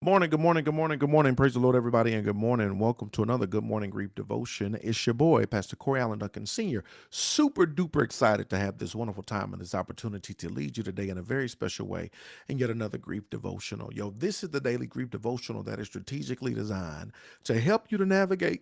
Morning, good morning, good morning, good morning. Praise the Lord, everybody, and good morning. Welcome to another Good Morning Grief Devotion. It's your boy, Pastor Corey Allen Duncan Sr. Super duper excited to have this wonderful time and this opportunity to lead you today in a very special way and yet another grief devotional. Yo, this is the daily grief devotional that is strategically designed to help you to navigate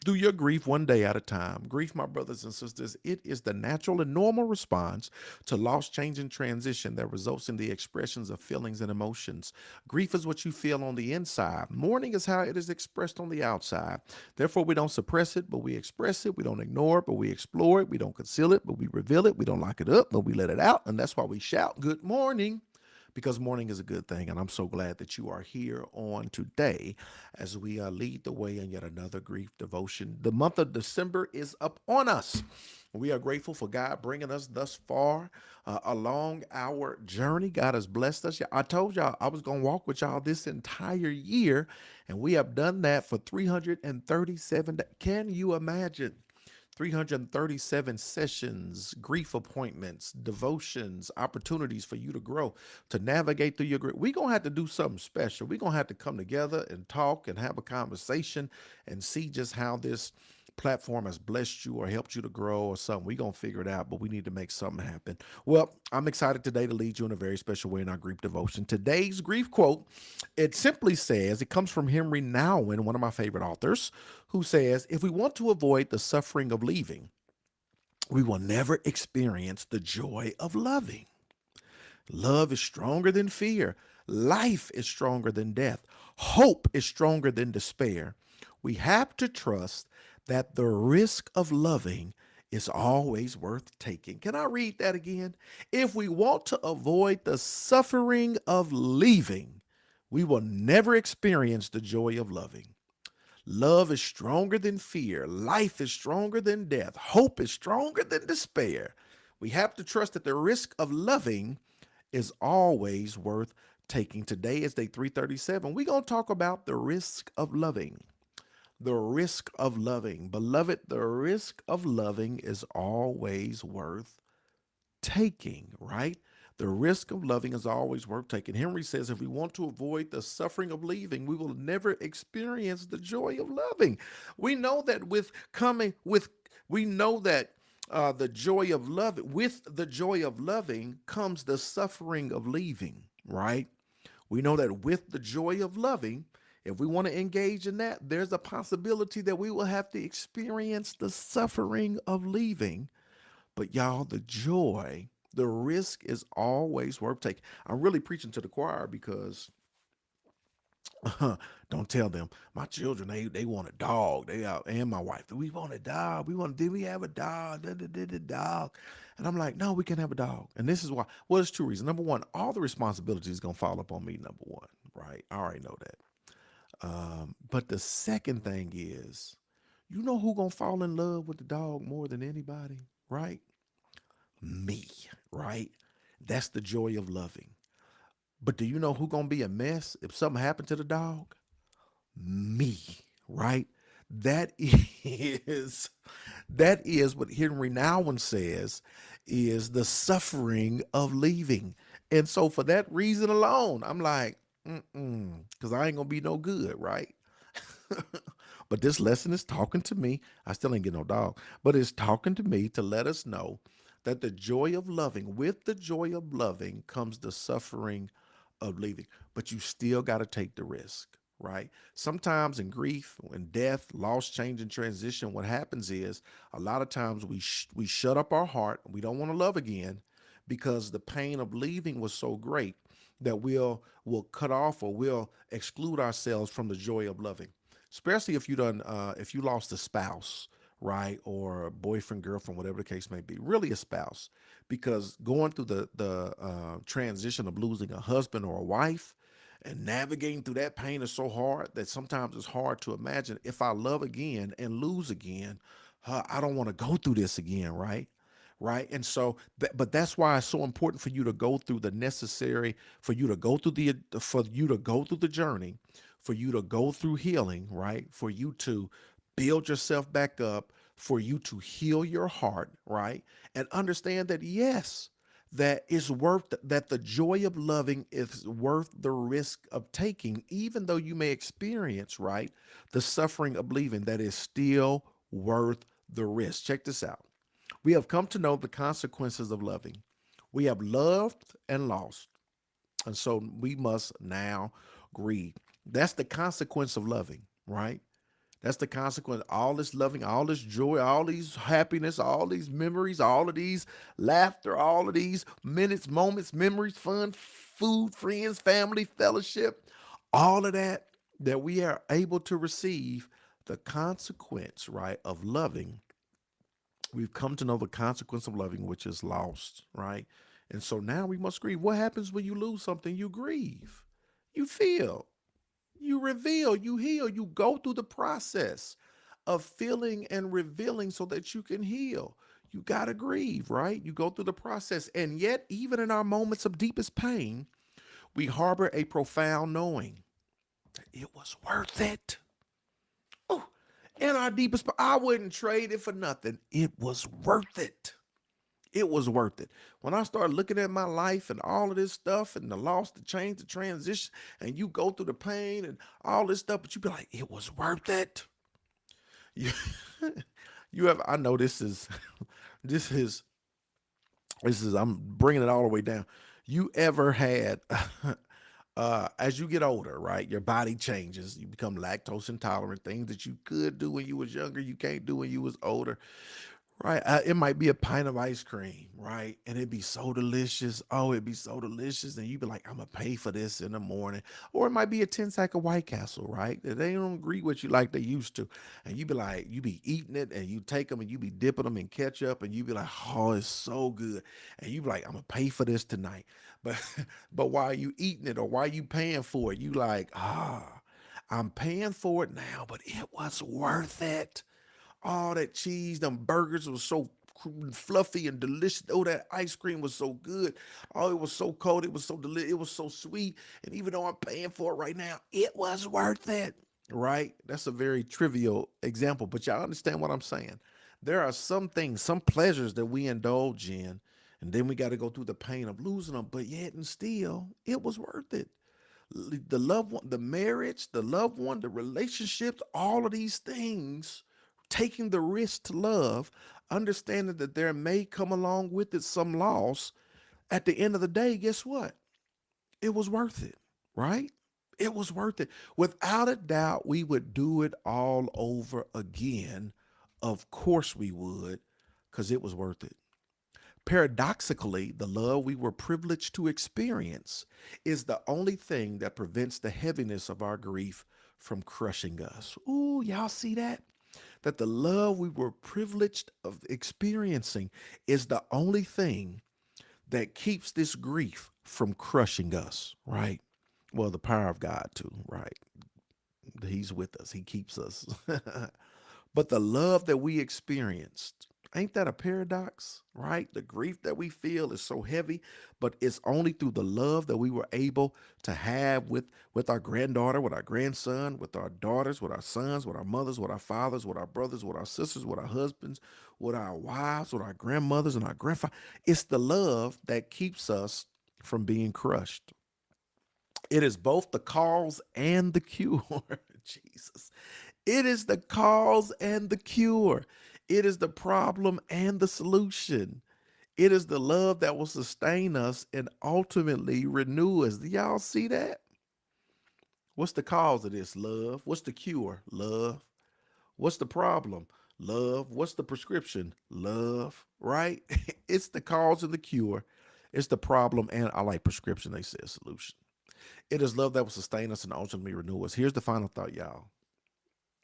through your grief one day at a time. Grief, my brothers and sisters, it is the natural and normal response to loss, change, and transition that results in the expressions of feelings and emotions. Grief is what you feel on the inside. Mourning is how it is expressed on the outside. Therefore, we don't suppress it, but we express it. We don't ignore it, but we explore it. We don't conceal it, but we reveal it. We don't lock it up, but we let it out. And that's why we shout, "Good morning." Because morning is a good thing. And I'm so glad that you are here on today as we lead the way in yet another grief devotion. The month of December is up on us. We are grateful for God bringing us thus far along our journey. God has blessed us. I told y'all I was going to walk with y'all this entire year, and we have done that for 337 days. Can you imagine? 337 sessions, grief appointments, devotions, opportunities for you to grow, to navigate through your grief. We're going to have to do something special. We're going to have to come together and talk and have a conversation and see just how this platform has blessed you or helped you to grow or something. We're going to figure it out, but we need to make something happen. Well, I'm excited today to lead you in a very special way in our grief devotion. Today's grief quote, it simply says, it comes from Henry Nouwen, one of my favorite authors, who says, if we want to avoid the suffering of leaving, we will never experience the joy of loving. Love is stronger than fear. Life is stronger than death. Hope is stronger than despair. We have to trust that the risk of loving is always worth taking. Can I read that again? If we want to avoid the suffering of leaving, we will never experience the joy of loving. Love is stronger than fear. Life is stronger than death. Hope is stronger than despair. We have to trust that the risk of loving is always worth taking. Today is day 337. We're going to talk about the risk of loving. The risk of loving. Beloved, the risk of loving is always worth taking, right? The risk of loving is always worth taking. Henry says if we want to avoid the suffering of leaving, we will never experience the joy of loving. We know that we know that the joy of loving, with the joy of loving comes the suffering of leaving, right? We know that with the joy of loving, if we want to engage in that, there's a possibility that we will have to experience the suffering of leaving. But y'all, the joy, the risk is always worth taking. I'm really preaching to the choir because don't tell them. My children, they want a dog. They out and my wife. We want a dog. Did we have a dog? Dog. And I'm like, no, we can't have a dog. And this is why. Well, there's two reasons. Number one, all the responsibility is gonna fall upon me, number one, right? I already know that. But the second thing is, you know who gonna fall in love with the dog more than anybody, right? Me, right? That's the joy of loving. But do you know who gonna be a mess if something happened to the dog? Me, right? That is that is what Henry Nouwen says is the suffering of leaving. And so for that reason alone, I'm like, because I ain't gonna be no good, right? But this lesson is talking to me. I still ain't get no dog, but it's talking to me to let us know that the joy of loving, with the joy of loving comes the suffering of leaving. But you still got to take the risk, right? Sometimes in grief, in death, loss, change, and transition, what happens is a lot of times we shut up our heart. We don't want to love again because the pain of leaving was so great that we'll cut off or we'll exclude ourselves from the joy of loving. Especially if you lost a spouse, right, or a boyfriend, girlfriend, whatever the case may be, really a spouse, because going through the transition of losing a husband or a wife and navigating through that pain is so hard that sometimes it's hard to imagine if I love again and lose again, I don't want to go through this again, right? Right. And so, but that's why it's so important for you to go through the necessary, for you to go through the journey, for you to go through healing, right? For you to build yourself back up, for you to heal your heart, right? And understand that, yes, that it's worth that the joy of loving is worth the risk of taking, even though you may experience, right, the suffering of leaving, that is still worth the risk. Check this out. We have come to know the consequences of loving. We have loved and lost. And so we must now grieve. That's the consequence of loving, right? That's the consequence. All this loving, all this joy, all these happiness, all these memories, all of these laughter, all of these minutes, moments, memories, fun, food, friends, family, fellowship, all of that that we are able to receive, the consequence, right, of loving. We've come to know the consequence of loving, which is lost, right? And so now we must grieve. What happens when you lose something? You grieve, you feel, you reveal, you heal, you go through the process of feeling and revealing so that you can heal. You got to grieve, right? You go through the process. And yet, even in our moments of deepest pain, we harbor a profound knowing that it was worth it. Oh, in our deepest, I wouldn't trade it for nothing. It was worth it. It was worth it. When I started looking at my life and all of this stuff and the loss, the change, the transition, and you go through the pain and all this stuff, but you be like, it was worth it. You, you have, I know this is, this is, I'm bringing it all the way down. You ever had, as you get older, right, your body changes. You become lactose intolerant. Things that you could do when you was younger, you can't do when you was older. Right. It might be a pint of ice cream, right? And it'd be so delicious. Oh, it'd be so delicious. And you'd be like, I'm going to pay for this in the morning. Or it might be a 10 sack of White Castle, right? That they don't agree with you like they used to. And you'd be like, you be eating it and you take them and you be dipping them in ketchup and you be like, oh, it's so good. And you be like, I'm going to pay for this tonight. But, but while you eating it or while you paying for it, you like, I'm paying for it now, but it was worth it. All that cheese, them burgers was so fluffy and delicious. Oh, that ice cream was so good. Oh, it was so cold. It was so delicious. It was so sweet. And even though I'm paying for it right now, it was worth it. Right? That's a very trivial example, but y'all understand what I'm saying. There are some things, some pleasures that we indulge in, and then we got to go through the pain of losing them, but yet and still, it was worth it. The loved one, the marriage, the loved one, the relationships, all of these things, taking the risk to love, understanding that there may come along with it some loss. At the end of the day, guess what? It was worth it, right? It was worth it. Without a doubt, we would do it all over again. Of course we would, because it was worth it. Paradoxically, the love we were privileged to experience is the only thing that prevents the heaviness of our grief from crushing us. Ooh, y'all see that? That the love we were privileged of experiencing is the only thing that keeps this grief from crushing us, right? Well, the power of God too, right? He's with us. He keeps us. But the love that we experienced, ain't that a paradox, right? The grief that we feel is so heavy, but it's only through the love that we were able to have with our granddaughter, with our grandson, with our daughters, with our sons, with our mothers, with our fathers, with our brothers, with our sisters, with our husbands, with our wives, with our grandmothers and our grandfathers. It's the love that keeps us from being crushed. It is both the cause and the cure. Jesus. It is the cause and the cure. It is the problem and the solution. It is the love that will sustain us and ultimately renew us. Do y'all see that? What's the cause of this? Love. What's the cure? Love. What's the problem? Love. What's the prescription? Love. Right? It's the cause and the cure. It's the problem and I like prescription. They said solution. It is love that will sustain us and ultimately renew us. Here's the final thought, y'all.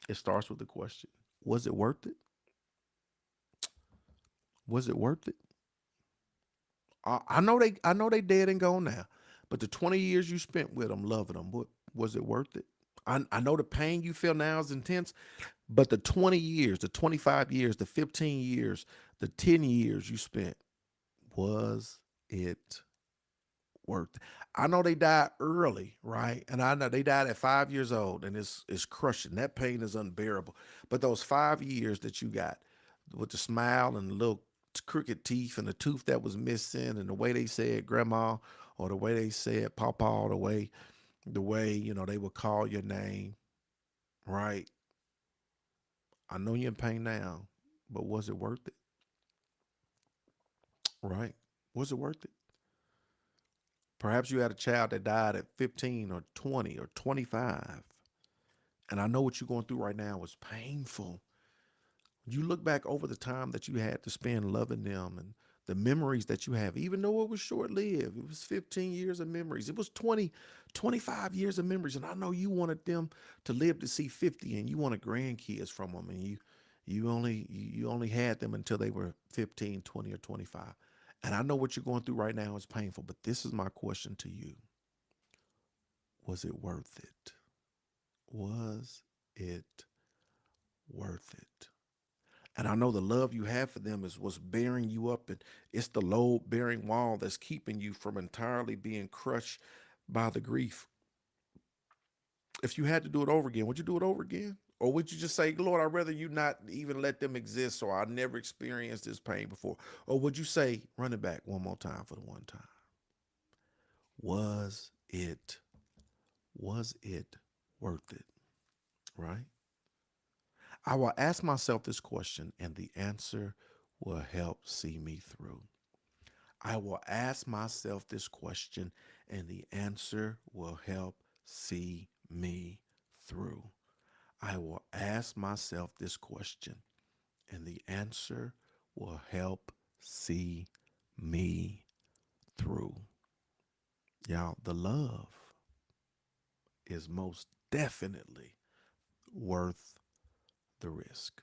It starts with the question: was it worth it? Was it worth it? I know they dead and gone now, but the 20 years you spent with them, loving them, what was it worth it? I know the pain you feel now is intense, but the 20 years, the 25 years, the 15 years, the 10 years you spent, was it worth it? I know they died early, right? And I know they died at 5 years old, and it's crushing. That pain is unbearable. But those 5 years that you got with the smile and the little crooked teeth and the tooth that was missing and the way they said grandma or the way they said papa or the way they would call your name, right? I know you're in pain now, but was it worth it? Right? Was it worth it? Perhaps you had a child that died at 15 or 20 or 25. And I know what you're going through right now is painful. You look back over the time that you had to spend loving them and the memories that you have, even though it was short lived, it was 15 years of memories. It was 20, 25 years of memories. And I know you wanted them to live to see 50 and you wanted grandkids from them. And you only had them until they were 15, 20, or 25. And I know what you're going through right now is painful, but this is my question to you. Was it worth it? Was it worth it? And I know the love you have for them is what's bearing you up, and it's the load bearing wall that's keeping you from entirely being crushed by the grief. If you had to do it over again, would you do it over again? Or would you just say, Lord, I'd rather you not even let them exist so I never experienced this pain before? Or would you say, run it back one more time for the one time? Was it, was it worth it? Right? I will ask myself this question, and the answer will help see me through. I will ask myself this question, and the answer will help see me through. I will ask myself this question, and the answer will help see me through. Y'all, the love is most definitely worth the risk.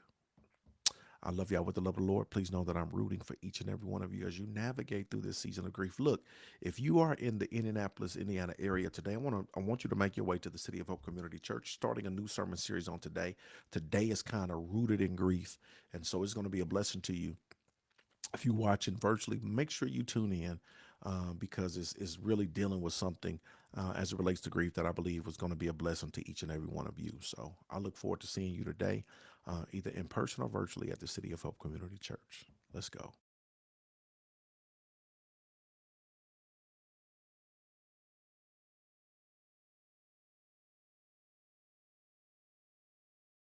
I love y'all with the love of the Lord. Please know that I'm rooting for each and every one of you as you navigate through this season of grief. Look, if you are in the Indianapolis, Indiana area today, I want you to make your way to the City of Hope Community Church, starting a new sermon series on today. Today is kind of rooted in grief, and so it's going to be a blessing to you. If you're watching virtually, make sure you tune in because it's really dealing with something as it relates to grief that I believe was going to be a blessing to each and every one of you. So I look forward to seeing you today, either in person or virtually at the City of Hope Community Church. Let's go.